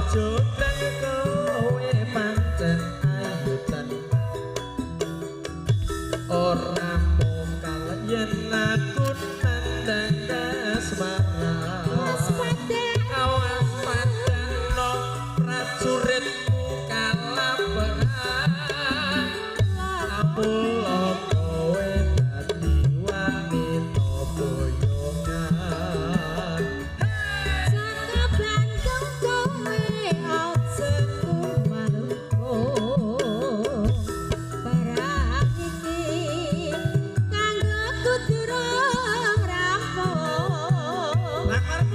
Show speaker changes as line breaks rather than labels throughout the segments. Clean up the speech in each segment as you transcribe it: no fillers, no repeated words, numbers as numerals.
jodang kowe pancen ayu ten ora mungkal yen aku nandang kasmara awas padano prajuritmu kalabahan apulo kowe dadi wanita boyongan
saka Bandung kowe ojo maluku barang iki kanggo kudurung rampung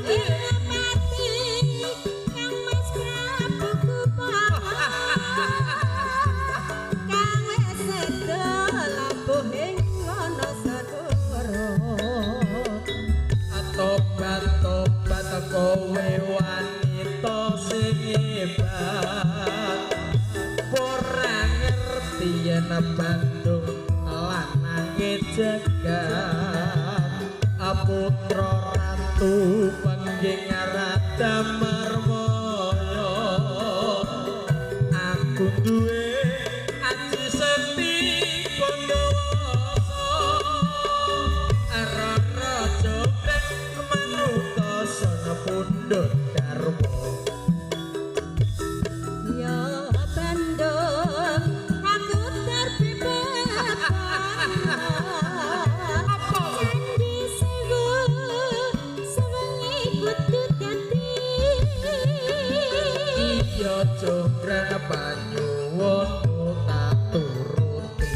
ing mati kang mas Prabu kang wis sedo lampuhing ana sadoro
tobat-tobat kowe wanita sing hebat ora ngerti yen Bandung lanange jagat putra ratu pengging rada marmaya aku duwe aji seti kondowasa rara jodang manuta sana pundhut darma
ya Bandung aku terbebas candi sewu sewengi kudu ganti
iya jonggrang panyuwun tak turuti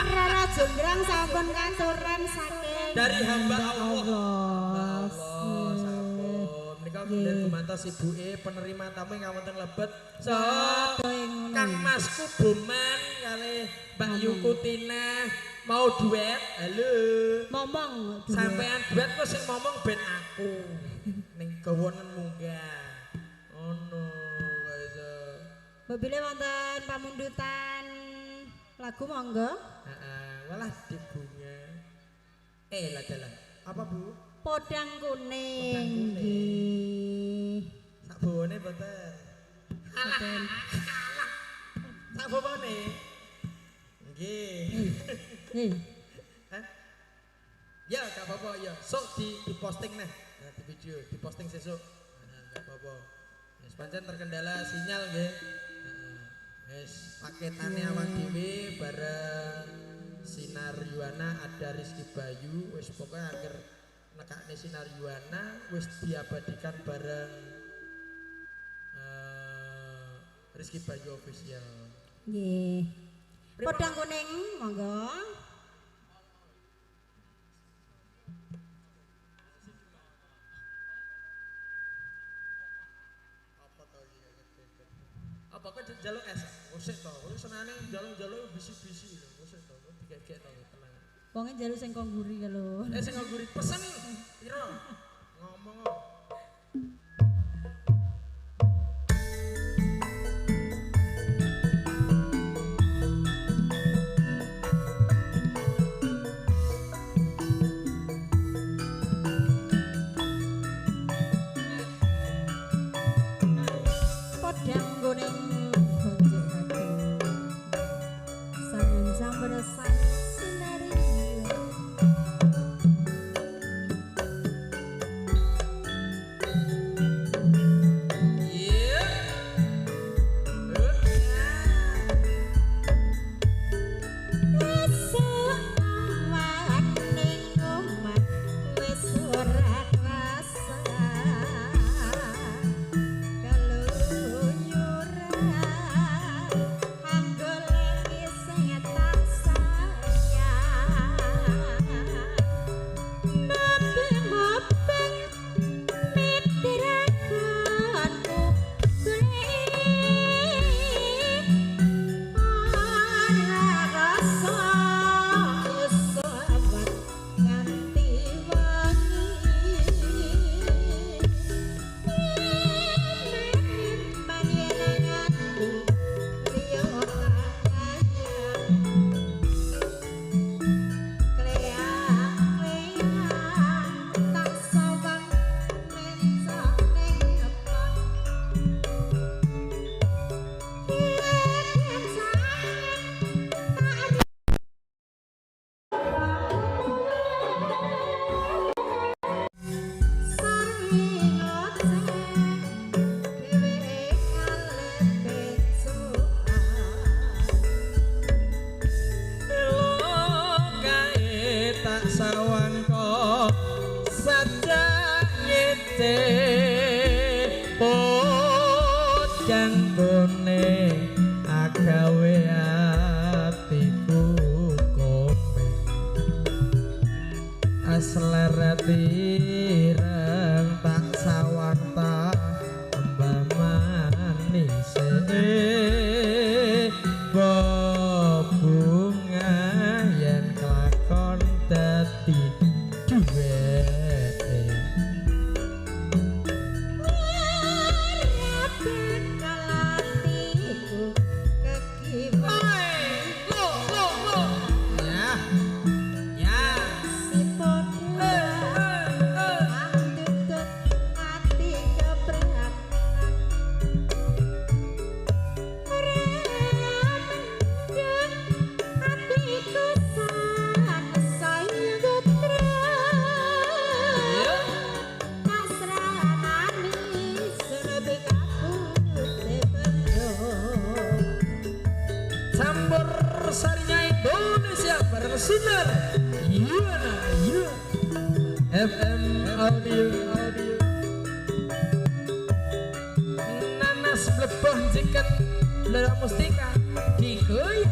Rara Jonggrang sampun katuran saking
dari hamba Allah.
Allah.
Sampun menika kemudian gumantos ibuke penerima tamu ingkang wonten lebet. So, Kang Masku Boman kalih Mbak Yukutina mau duet. Halo.
ngomong
Sampean duet kok sing ngomong ben aku. Ning gawonen munggah. Ono guys.
Bebile wonten pamundutan lagu monggo.
Heeh, walah di bunga. Lah dalan. Apa Bu?
Podang kuning.
Podang kuning.
Nggih.
Sak bawane mboten.
Mboten.
Sak bawane. Nggih. Hah? Ya, gak apa-apa ya. Sok di posting nah, di video, di posting sesuk. Gak apa-apa. Wis pancen terkendala sinyal nggih. Wis paketane awak dhewe bareng Sinar Yuwana ada Rizky Bayu wis pokoknya akhir nekakne Sinar Yuwana wis diabadikan bareng Rizky Bayu official.
Nggih. Podang kuning monggo.
Apa kok jaluk es? Usik to, kowe senane jaluk-jaluk bisi-bisi lho, usik to, digegek to tenang.
Wonge njaluk sing kongguri lho.
Sing ngguri pesen piro? Ngomong kok.
Podang kuning gonjek hati. Sangen sambar sinari.
Sinar Yuana FM Audio Nanas mlebah jikan Lara mustika Dikuy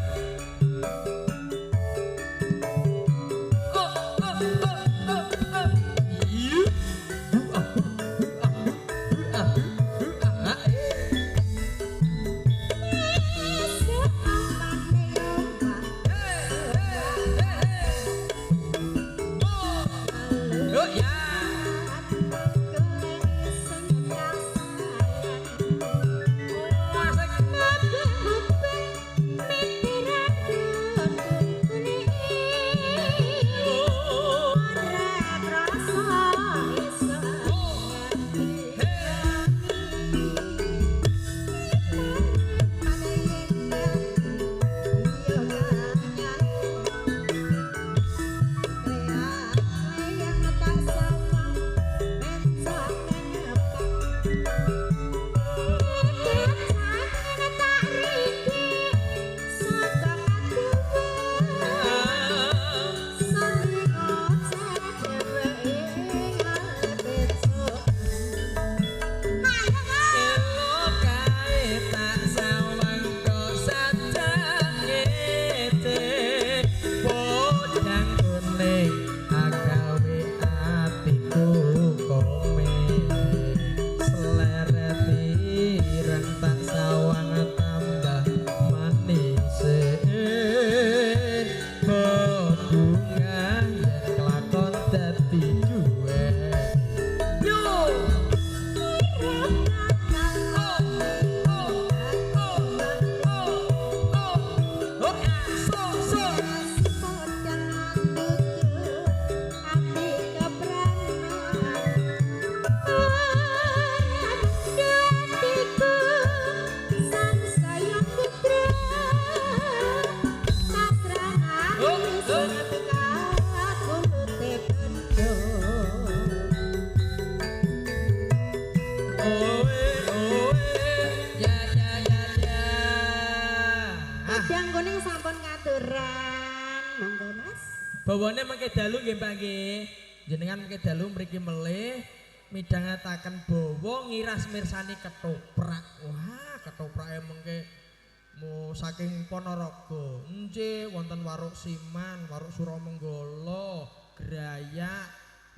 bawane mengke dalu nggih Pak nggih. Jenengan mengke dalu mriki melih midhangetaken bawa ngiras mirsani ketoprak. Wah, ketoprak mengke mu saking Ponorogo. Nggih wonten Waruk Siman, Waruk Suromenggala, Grayak,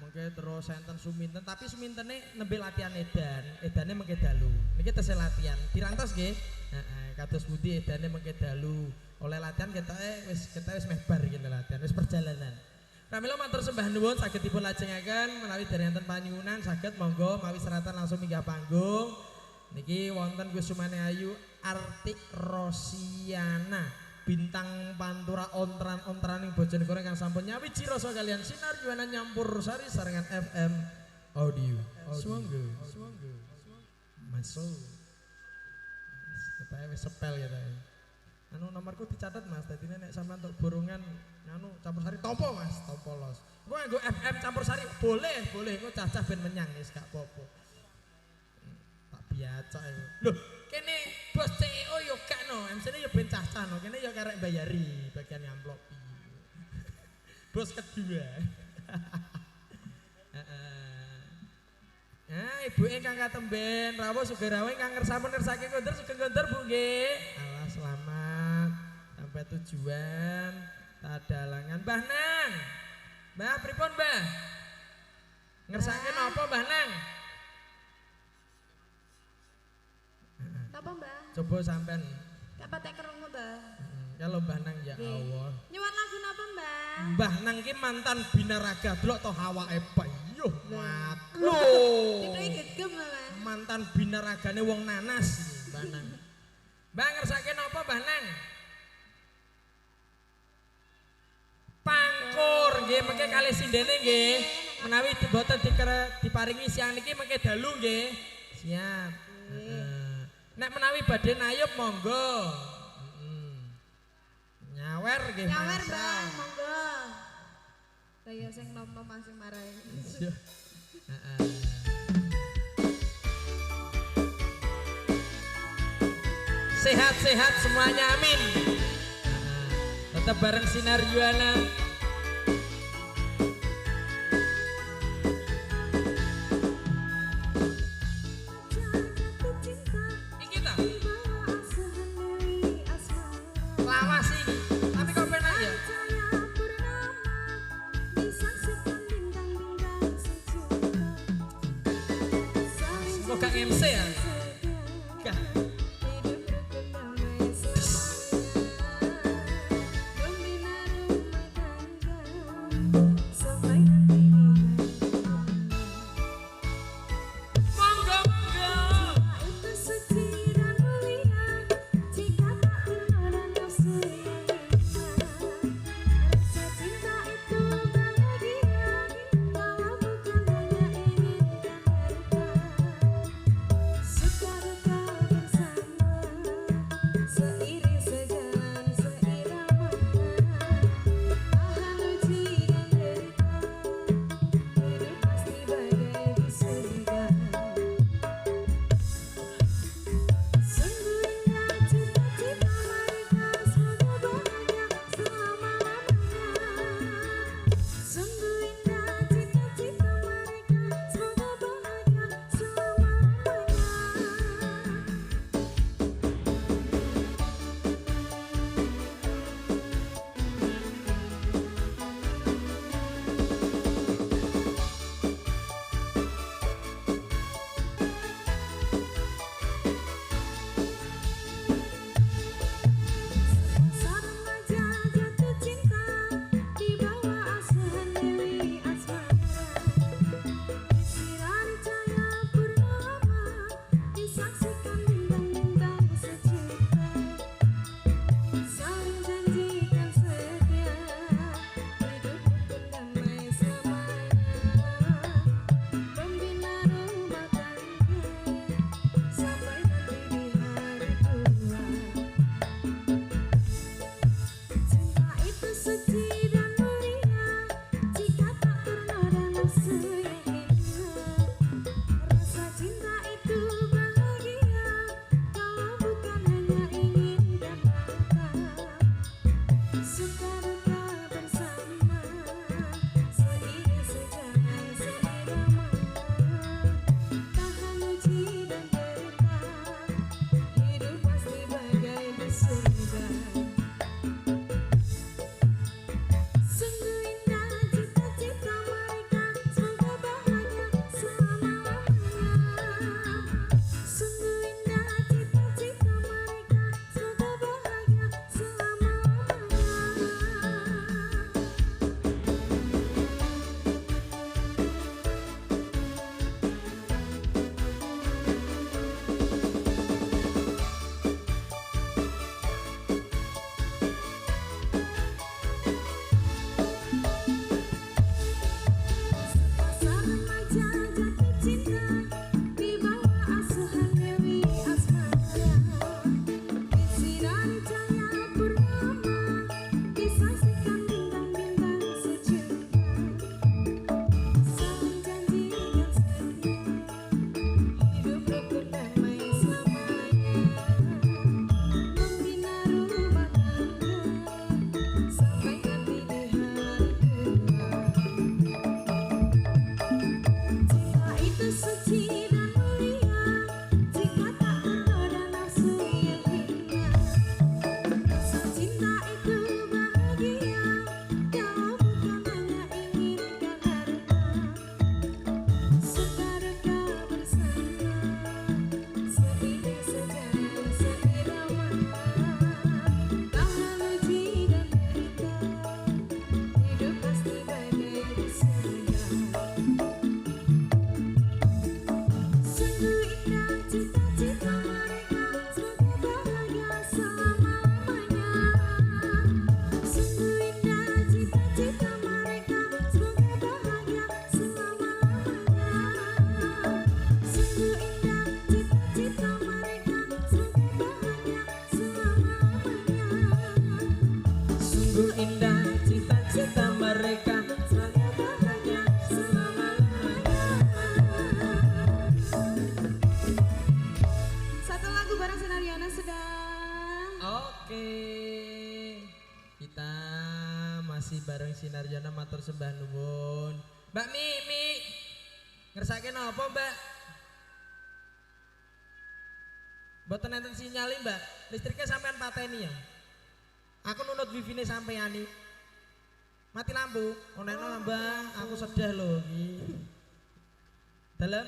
mengke terus enten Suminten, tapi Sumintene nembe latihan edan. Edane mengke dalu. Niki tesih latihan. Dirantos nggih. Heeh, kados pundi edane mengke dalu. Oleh latihan kita wis meh bar iki latihan wis perjalanan. Pramila matur sembah nuwun saged dipun lajengaken menawi derengeten panyuwunan saged monggo mawi seratan langsung minggah panggung. Niki wonten Kusumane Ayu Artik Rosiana bintang pantura ontran-ontraning Bojonegoro kang sampun nyawiji rasa kalian sinar Yuana nyampur sari sarengan FM Audio. Sumangga. Masuk. Kita wis sepel ya ta. Anu nomorku dicatat Mas, dadi nek sampean untuk borongan anu campur sari topo Mas, topo los. Engko nggo FM campur sari boleh, engko cacah ben menyang wis gak apa-apa. Tak biasa iku. Lho, kene bos CEO yo gak no, MC-ne yo ben cacah no, kene yo karek bayari bagian amplop. Bos kedua. Nah, ibu ingkang katemben rawuh sugih-rawuh ingkang ngersake kondur sugeng kondur Bu nggih. Alah selamat sampai tujuan. Tadalangan Mbah Nang. Mbah pripun Mbah? Ngersake napa Mbah Nang?
Napa Mbah?
Coba sampean.
Gak patek krungu Mbah.
Kalau Mbah Nang ya Allah.
Nyuwun lagu napa Mbah?
Mbah Nang ki mantan binaraga delok to awake Yuh, mat.
Itu gegem Mbah.
Mantan binaragane wong nanas Mbah Nang. Mbah ngersake napa Mbah Nang? Pangkur nggih mengke kalih sindene nggih. Menawi boten diparingi siang niki mengke dalu nggih. Siap. Nek menawi badhe nayup monggo. Nyawer nggih.
Nyawer Mbah, monggo. Kaya sing nom-nom masing marai.
Sehat-sehat semuanya amin. Tetap bareng Sinar Yuana. Kok gak MC ya? Gak. Sinarjana matur sembah nuwun. Mbak Mi, ngersake napa, Mbak? Mboten enten sinyal, Mbak. Listriknya sampean pateni ya. Aku nunut wifi-ne sampean iki. Mati lampu. Oneno, Mbak, aku sedah lho iki. Dalem.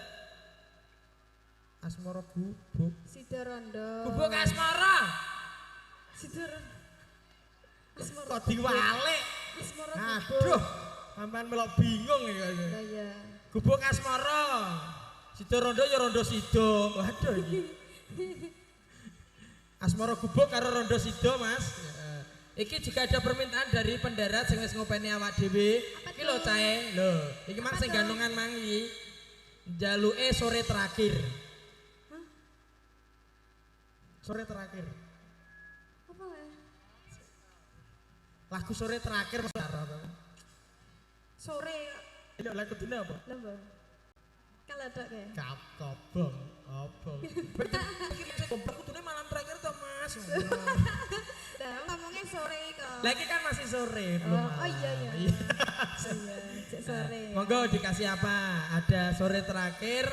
Asmara gubuk.
Sidarondo.
Gubuk asmara.
Sidarondo. Asmara.
Kok diwalik?
Asmara
Aduh, sampean melok bingung ya.
Lah ya.
Gubuk asmara. Sidarondo ya rondo sida. Waduh iki. Asmara gubuk karo rondo sida, Mas. Iki juga ada permintaan dari pendarat sing wis ngopeni awak dhewe. Iki lho cahe, lho. Iki mang sing gantungan mang iki. Njaluke sore terakhir.
Hah?
Sore terakhir.
Apa ya?
Lagu sore terakhir Mas Arab.
Sore.
Ini lagu dene apa?
Lembah. Kalau ada kayak.
Kobong. Obong. Kobong kudune malam terakhir toh, Mas.
Nah, ngomongnya sore kok.
Lagi kan masih sore belum.
Oh iya iya.
Iya.
Iya, cek sore.
Monggo dikasih apa? Ada sore terakhir,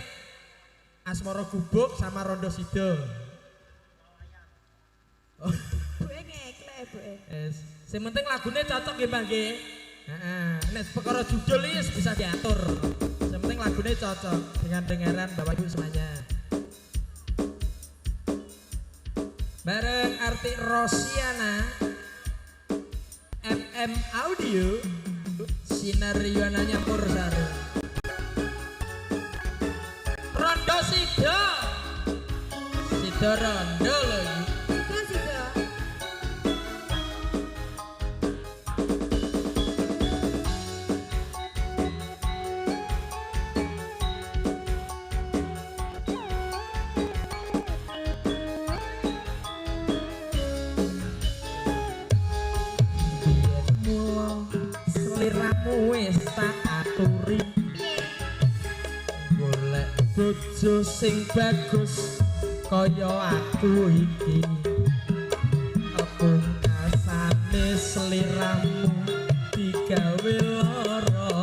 Asmara gubuk sama rondo sida. Oh.
Buke ngeklek buke.
Sing penting lagune cocok nggih, Mbah nggih. Heeh, nek perkara judul iki bisa diatur. Yang penting lagunya cocok dengan dengaran Bapak Ibu semuanya. Bareng Arti Rosiana, FM Audio, Sinar Yuwana nyampur satu. Rondo Sido, Sido Rondo lagi.
Sido sido.
Seliramu wis tak aturi, golek bojo sing bagus kaya aku iki. Aku asane seliramu digawe lara,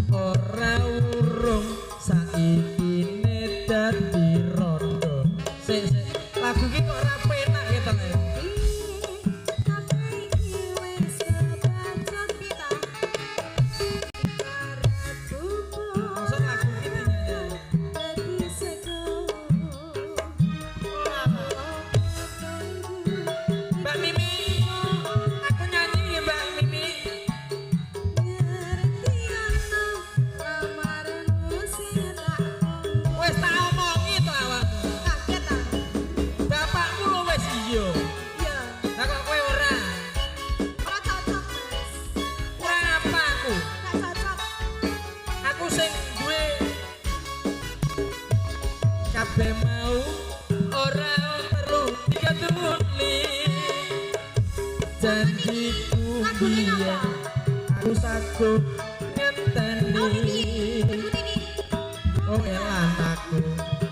ora urung saiki dadi rondo. Sik lagu iki kok ora penak gitu lho. Maksud lagu iki nyanyi. Mbak Mimi, aku nyanyi ya Mbak Mimi. Wes tak omongi to awakmu.
Kaget ah.
Bapakmu lho wis iya.
Iya.
Lah kok kowe ora?
Ora cocok, Mas.
Ora apa aku?
Gak cocok.
Aku sing duwe kabeh mau ora perlu dikatuli. Janjiku
Lagune
biyen
apa?
aku saguh ngenteni. Oh elan aku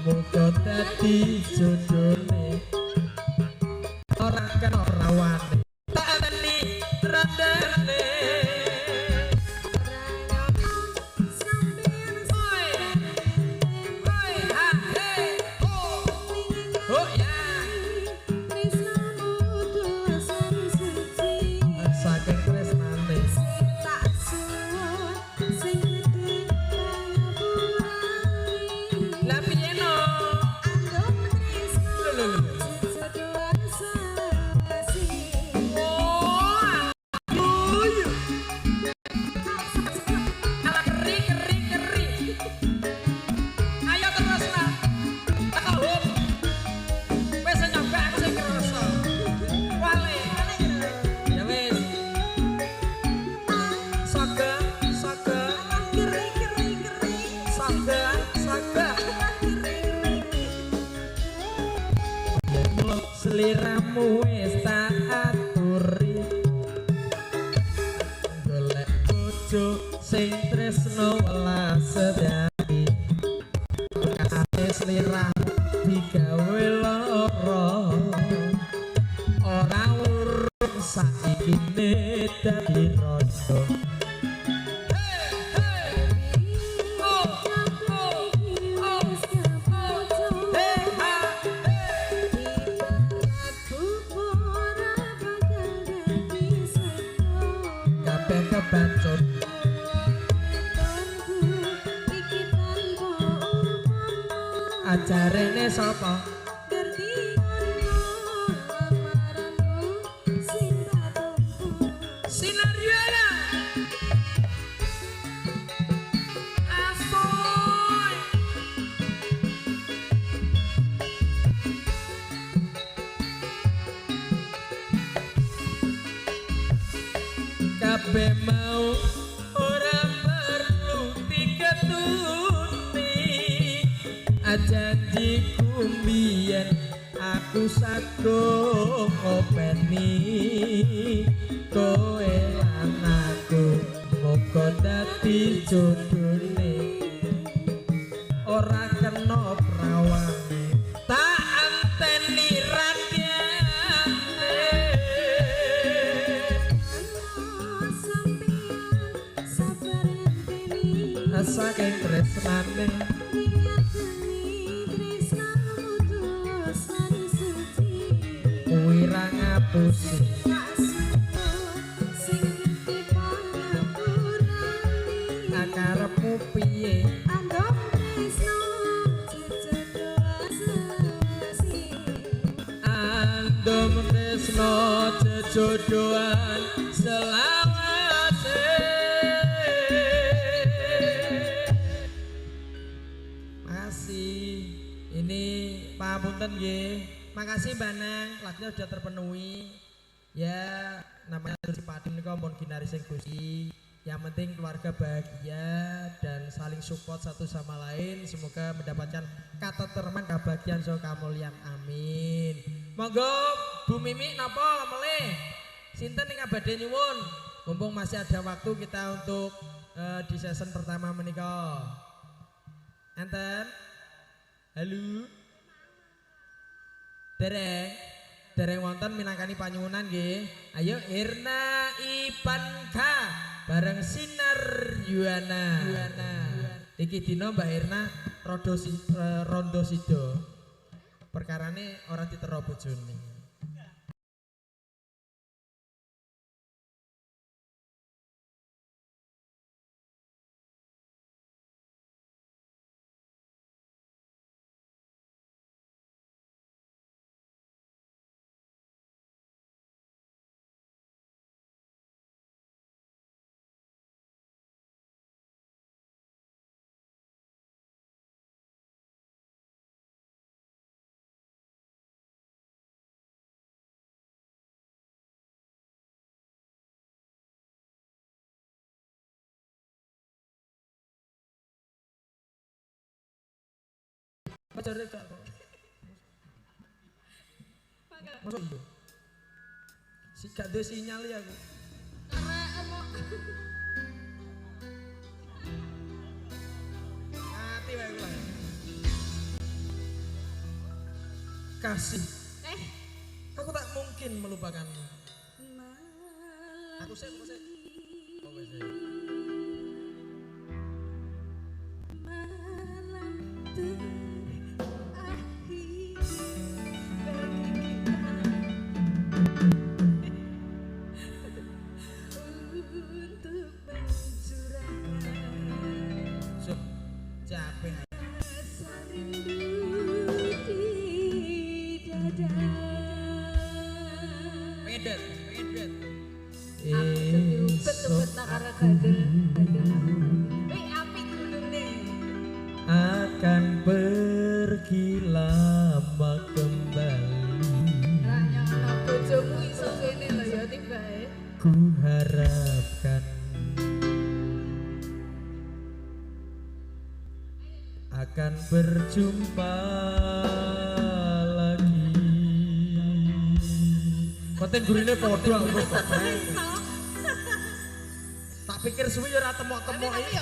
muga dadi jodone. Ora kan ora wani tak ateni randane. Oi, ha, hey, oh, oh ya. Saking tresnane. Lah piye no? Lho. Oh, aduh. Ala keri. Ayo terus lah. Tahu. Wes nyoba aku sing kerasa. Wale. Ya wes. Saga. Seliramu wis tak aturi, golek bojo sing tresno welas sedati. Ate seliramu digawe lara, ora urung saiki dadi rondo. Kabeh kebacut ajarene sapa
ngerti lamaranmu sing katumpu
Sinariana asoy kabeh mau ora perlu diketuti janjiku mbiyen aku sago ngopeni kowe lan aku muga dadi jodhone ora kena prawane tak anteni rakyate
sabar enteni
saking tresnane kuwi ra ngapusi akarepmu piye andom tresno jejodohan selawase masih ini pamunten nggih makasih Mbak Nang lagunya sudah terpenuhi ya namanya Cipati menika mohon ginaris sing Gusti yang penting keluarga bahagia dan saling support satu sama lain semoga mendapatkan ketentraman kebahagiaan so kamulian amin monggo Bu Mimi napa meleh sinten ing badhe nyuwun mumpung masih ada waktu kita untuk di season pertama menika enten halo dereng wonten minangkani panyuwunan nggih ayo Irna Ipanka bareng Sinar Yuana iki dina Mbak Irna rondo sido perkarane ora ditero bojone Pacare kak kok. Masuk iya. Si gak ada sinyal ya aku. Mati wae kula. Kasih. Aku tak mungkin melupakanmu. Aku sih. Oh, wes. Akan pergi lama kembali.
Bojomu iso kene lho ya tibae.
Ku harapkan akan berjumpa lagi. Konten gurine padha aku kok. Tak pikir suwi ora temok-temok iki.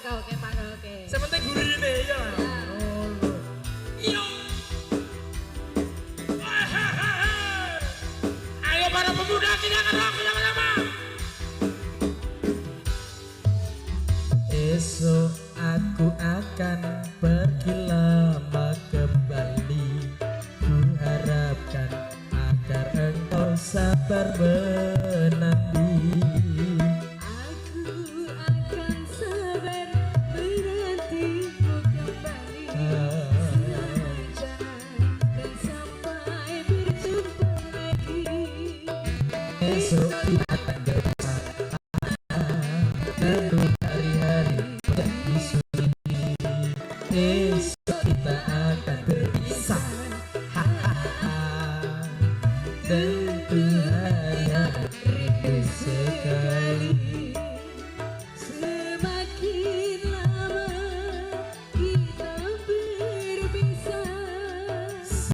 Oke, pangga oke.
Sementing gurine ya. Iya. Ayo para pemuda kita ngerok sama-sama. Esok aku akan pergi lama kembali. Ku harapkan agar engkau sabar menanti.
Aku akan sabar menantimu kembali.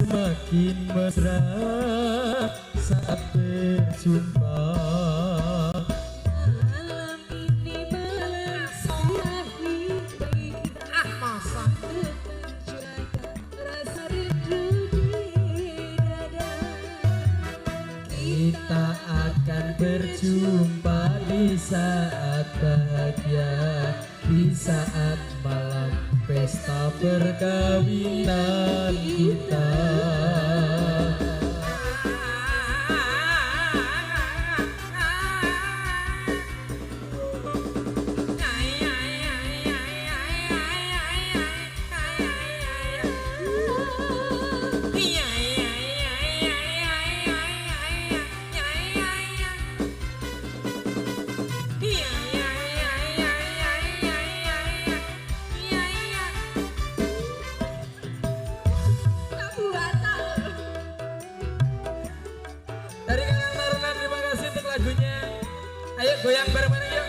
semakin mesra saat berjumpa.
Malam ini malam sirahi bagi kita
Masa
tercurahkan rasa rindu di dada.
Kita akan berjumpa di saat bahagia, di saat malam pesta perkawinan kita. Dari Karang Taruna terima kasih untuk lagunya. Ayo goyang bareng-bareng yuk.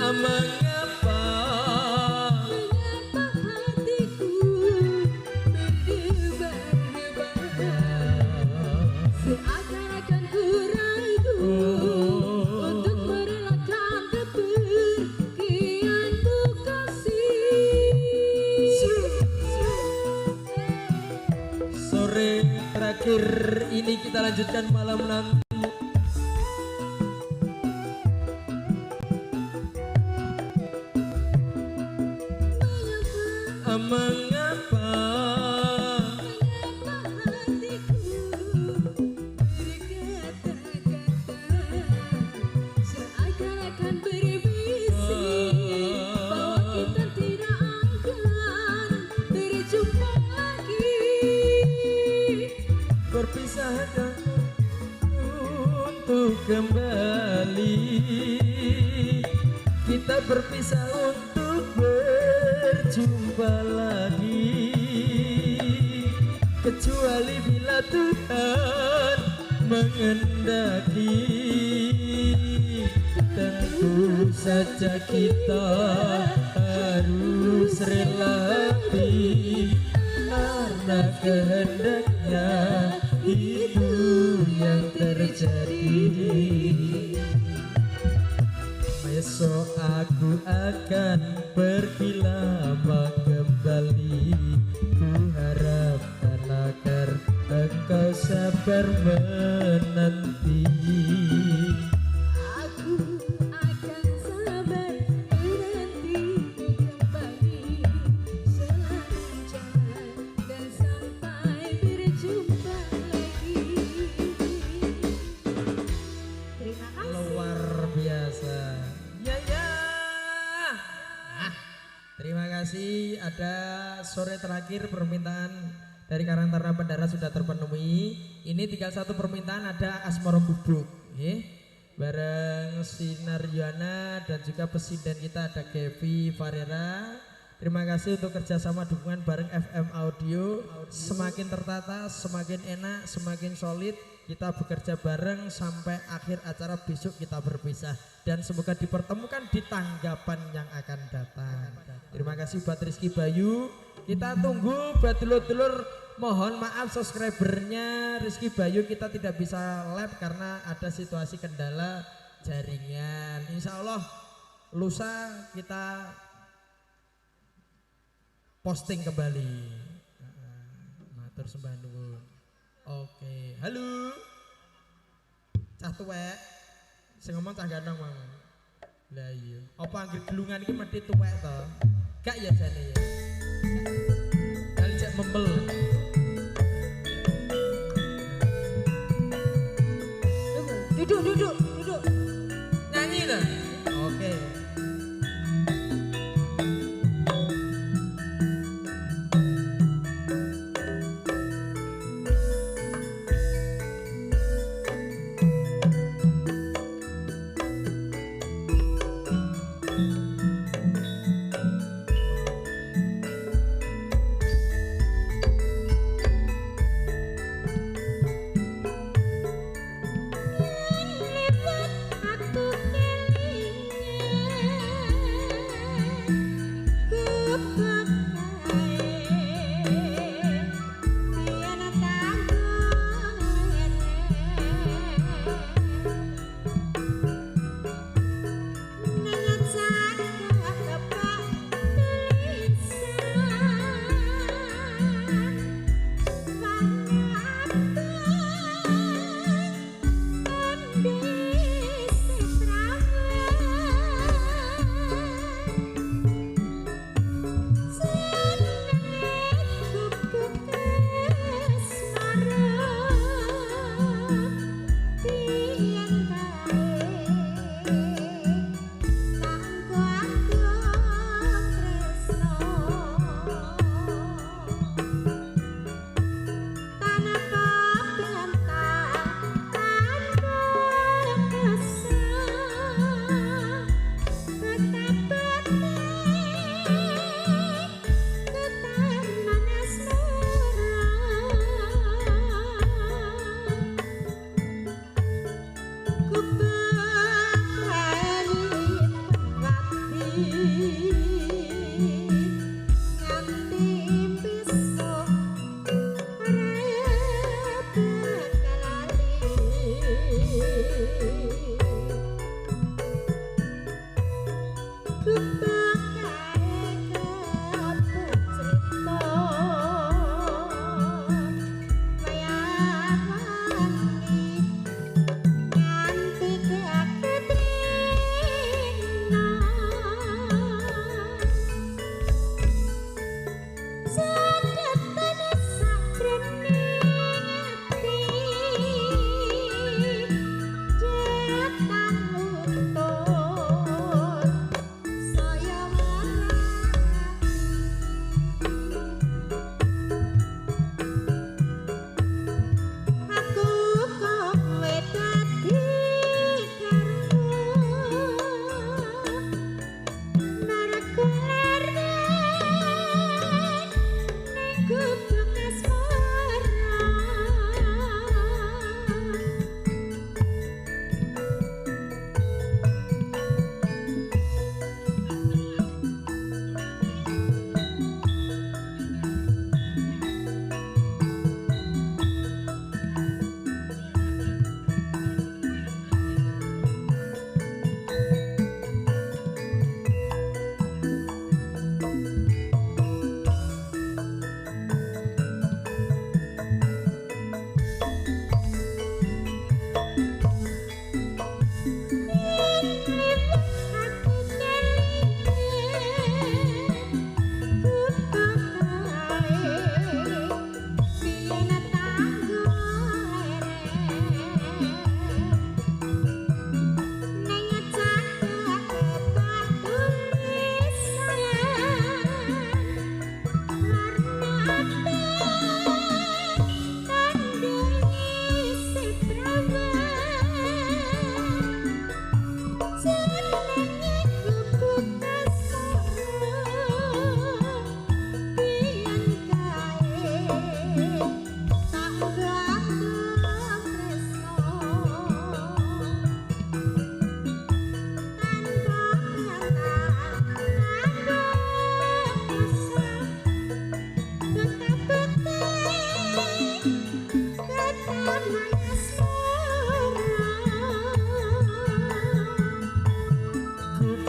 Mengapa
hatiku berdebar-debar, seakan-akan ku ragu untuk merelakan kepergianmu kasih.
sore terakhir ini kita lanjutkan malam nanti. Mengapa
hatiku berkata-kata, seakan-akan berbisik bahwa kita tidak akan berjumpa lagi.
berpisah untuk kembali, kita berpisah untuk berjumpa lagi, kecuali bila Tuhan mengendaki. Tentu saja kita harus rela karena kehendaknya itu yang terjadi. Besok aku akan pergi lama kembali, ku harap agar engkau sabar menanti.
Aku akan sabar menanti kembali, selancar dan sampai berjumpa lagi. Terima kasih.
Luar biasa. Ya ya. Nah, terima kasih. Ada sore terakhir permintaan dari Karangtaruna Bandara sudah terpenuhi. Ini tinggal satu permintaan, ada Asmoro Gubruk, bareng Sinar Yana dan juga presiden kita ada Kevi Farera. Terima kasih untuk kerjasama dukungan bareng FM Audio. Semakin tertata, semakin enak, semakin solid. Kita bekerja bareng sampai akhir acara, besok kita berpisah dan semoga dipertemukan di tanggapan yang akan datang. Terima kasih buat Rizky Bayu. Kita tunggu buat dulur-dulur, mohon maaf subscribernya Rizky Bayu kita tidak bisa live karena ada situasi kendala jaringan. Insya Allah lusa kita posting kembali. Matur sembah nuwun. Oke, halo. Cah tuwek. Sing ngomong cah ganteng mang. Lah iya. Apa anggere gelungan iki mesti tuwek to? Gak ya jane ya. Kali cek membel.
Duduk.
Nyanyi to? Oke.
Liwat aku kelingan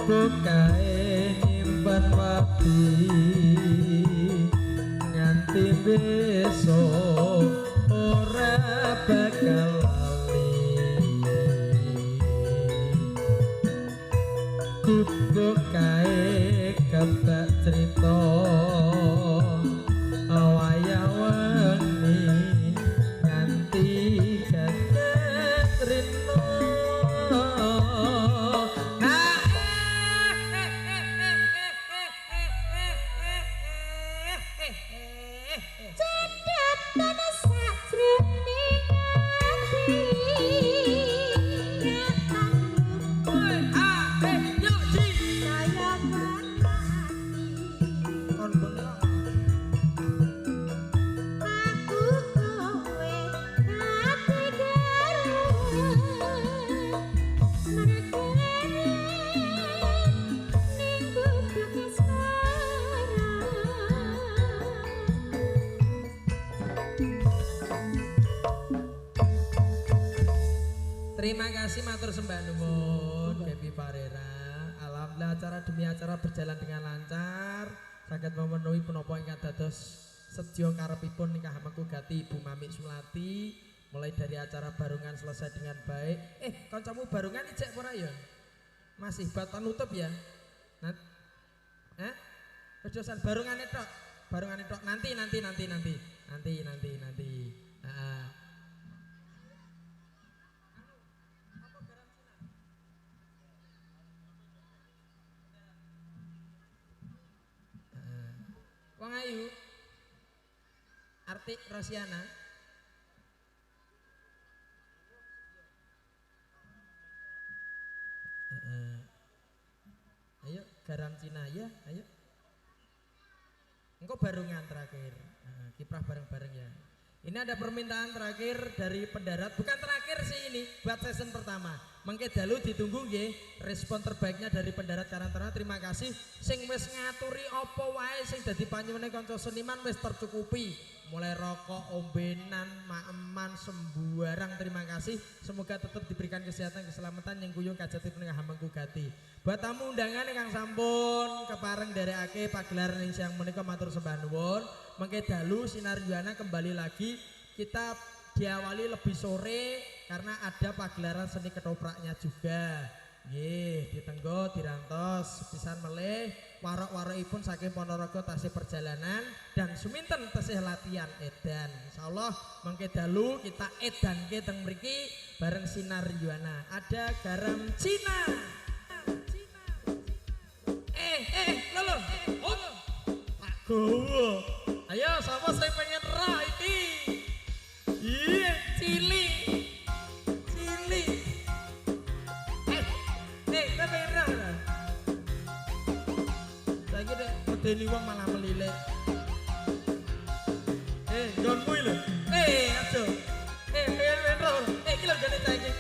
kae nyimpen wapi nganti besok ora bakal lali kudu kae kata cerita awaya-wani nganti katrino Terima kasih matur sembah nuwun Gaby Parera. Alhamdulillah acara demi acara berjalan dengan lancar. Saged memenuhi punapa ingkang dados sedya karepipun ingkang hamengku gati Ibu Mami Sulati. Mulai dari acara barungan selesai dengan baik. Kancamu barungan ijek ora ya? Masih batal nutup ya? Pedosan barungane tok. Barungane tok nanti. Wong ayu Artik Rosiana ayo garam Cina ya ayo engkau barungan terakhir kiprah bareng-bareng ya. Ini ada permintaan terakhir dari pendarat, bukan terakhir sih ini, buat season pertama. Mengke dalu ditunggu nggih respon terbaiknya dari pendarat Karangtaruna. Terima kasih sing wis ngaturi apa wae sing dadi panyuwune kanca seniman wis tercukupi. Mulai rokok, ombenan, maeman, sembarang terima kasih. Semoga tetap diberikan kesehatan, keselamatan yang kuyung kajatipun ing hamengku gati. Buat tamu undangan ingkang sampun kepareng nderekake pagelaran ing siang menika matur sembah nuwun. Mengke dalu Sinar Yuwana kembali lagi kita diawali lebih sore karena ada pagelaran seni ketopraknya juga. Nggih, ditenggo dirantos pisan melih warok-warokipun saking Ponorogo tasih perjalanan dan suminten tasih latihan edan. Insyaallah mengke dalu kita edanke teng mriki bareng Sinar Yuwana. Ada garam Cina. Lho. Pak Gowo. Ayo sapa sing pengen roh iki? Iya, cili. Tapi roh. Saiki nek medeni wong malah melilik. Jonmu lho. Aja. Pengen roh. Iki lho jane cah iki.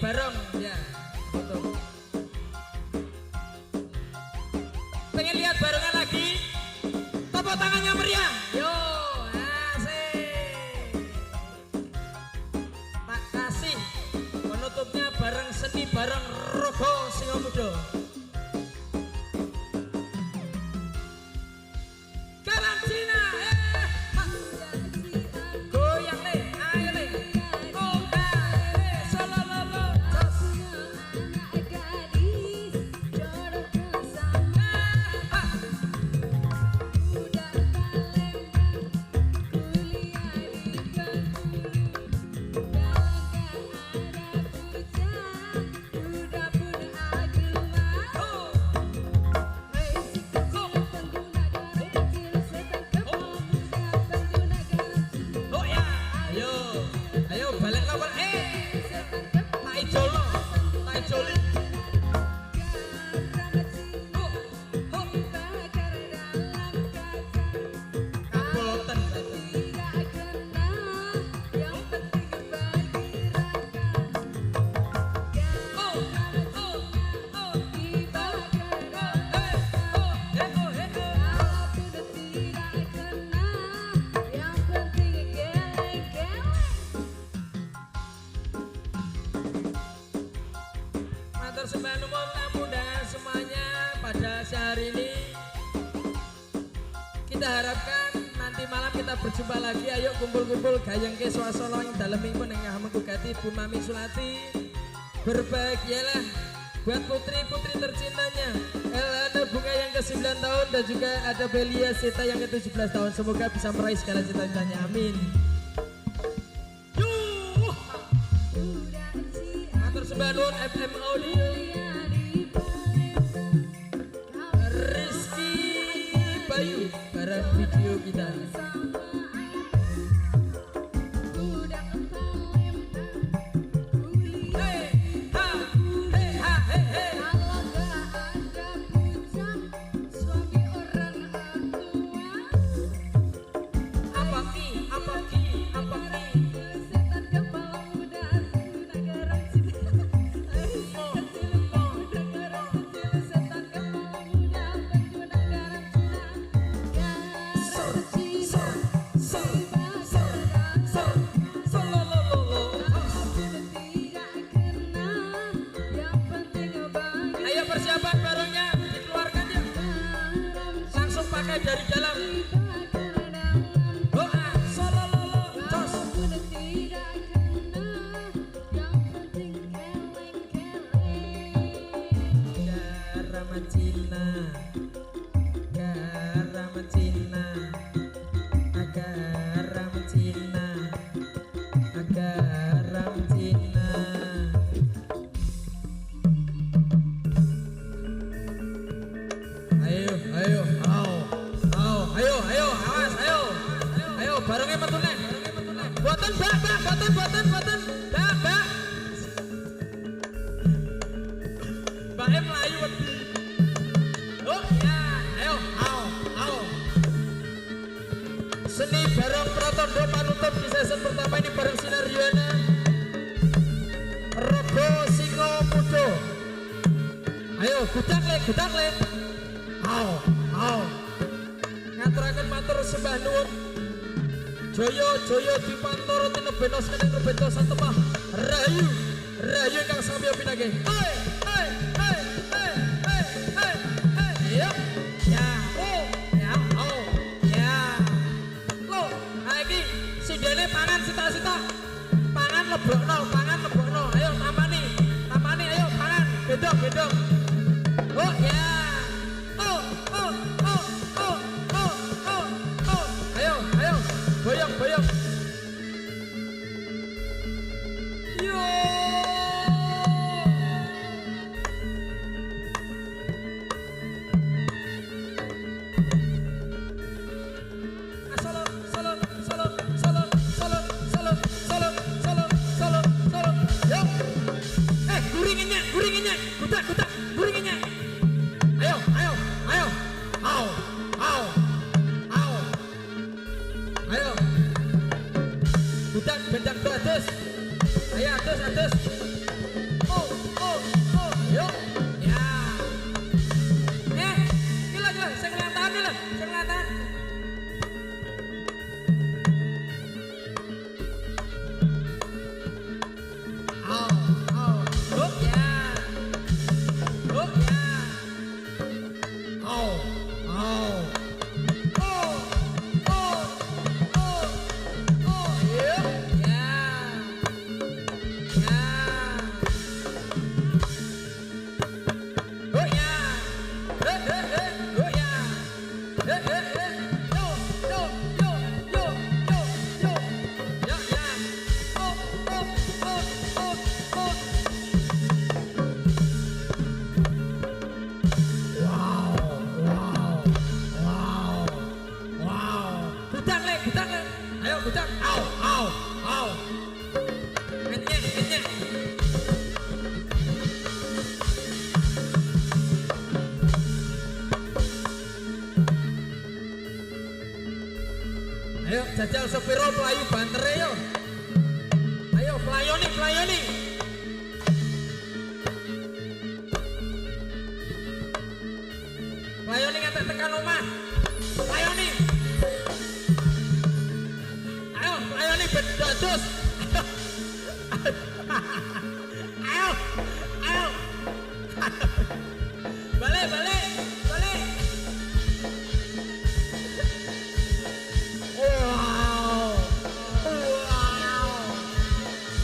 Bareng ya, betul. Pengen lihat barengan lagi? Tepuk tangannya meriah. Yo, asik. bareng Robo Singo Muda. Karantina, goyang le, ayo le, oh le, solo lolo, jos.
Anak gadis jodoh bersama udah Palembang kuliah di Bengkulu kalau gak ada bujang udah pun agama Resi kecil pengguna garam kecil setan kepala muda pengguna garam
Oh ya, ayo, ayo balik lawan,
setan kepala
tak ijolo, tak ijoli.
dibakar dalam kaca
Kaboten.
tidak kena yang penting bagi raka dibakar dalam kaca walaupun tidak kena yang penting geleng-geleng
Matur sembah nuwun mudah semuanya pada hari ini. Kita harapkan nanti malam kita berjumpa lagi. Ayo kumpul-kumpul gayeng ke swasana yang dalemipun ingkang mengugati Bu Mami Sulati. Berbahagialah buat putri-putri tercintanya Elana Bunga yang ke-9 tahun dan juga ada Belia Seta yang ke-17 tahun. Semoga bisa meraih segala cita-citanya. Amin. Yuh.
udah
Matur sembah nuwun FM Audio.
di Palembang
Rizky Bayu barang video kita.
sama udah Palembang kuliah
Hey ha, hey ha, hey hey.
kalau gak ada bujang suami orang tua
Apa ki, apa ki, apa ki.
setan kepala muda guna garam cinta kecil muda garam kecil setan kepala muda pengguna garam cinta garam cinta tidak kena yang penting bagi
Ayo persiapan barangnya dikeluarkan ya. Langsung pakai dari dalam.
dibakar dalam
Doa solo lolo jos.
walaupun tidak kena yang penting geleng-geleng
Garam Cina, garam Cina, garam Cina, garam Cina. Ayo, ayo, ayo, ayo, awas, ayo, barengnya metune. Boten, Mbak, boten, mbak. Mbak melayu wedi. Oh ya, ayo, au. Seni bareng Pratondo panutup di season pertama ini bareng Sinar Yuwana, Robo Singo Muda. Ayo, gudak le. Au. Ngaturaken matur sembah nuwun. Joyo dipantoro tinebenos keneng rebentos temah. Rahayu ingkang sami pinage. Hey. Yo. Ya. Lo, iki sidene pangan sita-sita. Pangan lebokno. Ayo tamani. Ayo pangan. Gedong. Oh ya. Oh. Ayo. Boyong. Yo. Solo. Yo. Guringinnya. Gudak. Guringinnya. Ayo. Au. Ayo. Gudak bendang atus. Ayo atus. Oh. Yo. Ya. Gila. Sing kelihatan. Oh ya. bocah. Au, au, au. Enyek, enyek. Ayo jajal sepiro pelayu bantere yo. Ayo pelayoni, pelayoni. Pelayoni ngantek tekan omah. Pelayoni. Ayo pelayoni ben dados. Ayo. Ayo. Balik, balik, balik. Wow. Wow.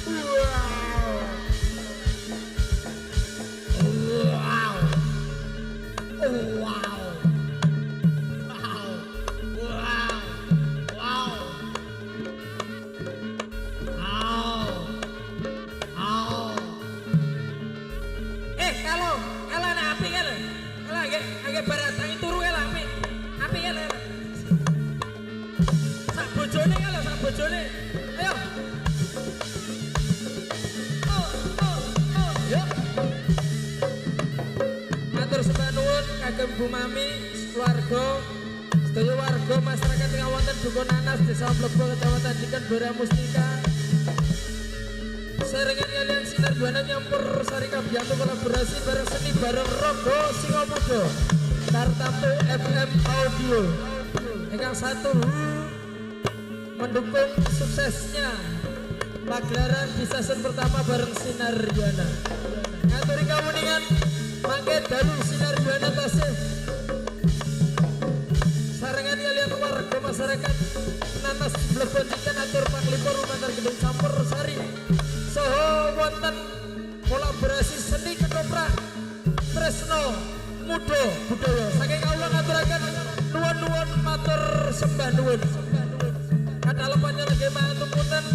Wow. Wow. Wow. Agak barat angin turu ya lah api ya lah sak bojone ya lah sak bojone ayo yuk matur sembah nuwun kagem Bu Mami keluarga sedaya warga masyarakat yang wonten Dukuh Nanas Desa Mlebo Kecamatan Ciken Dora Mustika sarengan kalian sinar buana nyampur sari kabiyantu kolaborasi bareng seni bareng Rogo Singomudo Tartamtu FM Audio ingkang satu mendukung suksesnya pagelaran di season pertama bareng Sinar Buana ngaturi kawuningan mangke dalu Sinar Buana tasih sarengan kalian warga masyarakat Nanas Mlebo Ciken atur panglipur Lumantar Gedung Campur Sari soho wonten kolaborasi seni ketoprak tresno muda budaya saking kawula ngaturaken nuwun-nuwun matur sembah nuwun kadalepannya lagi matur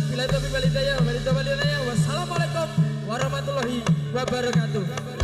bila tapi walidaya wassalamualaikum warahmatullahi wabarakatuh.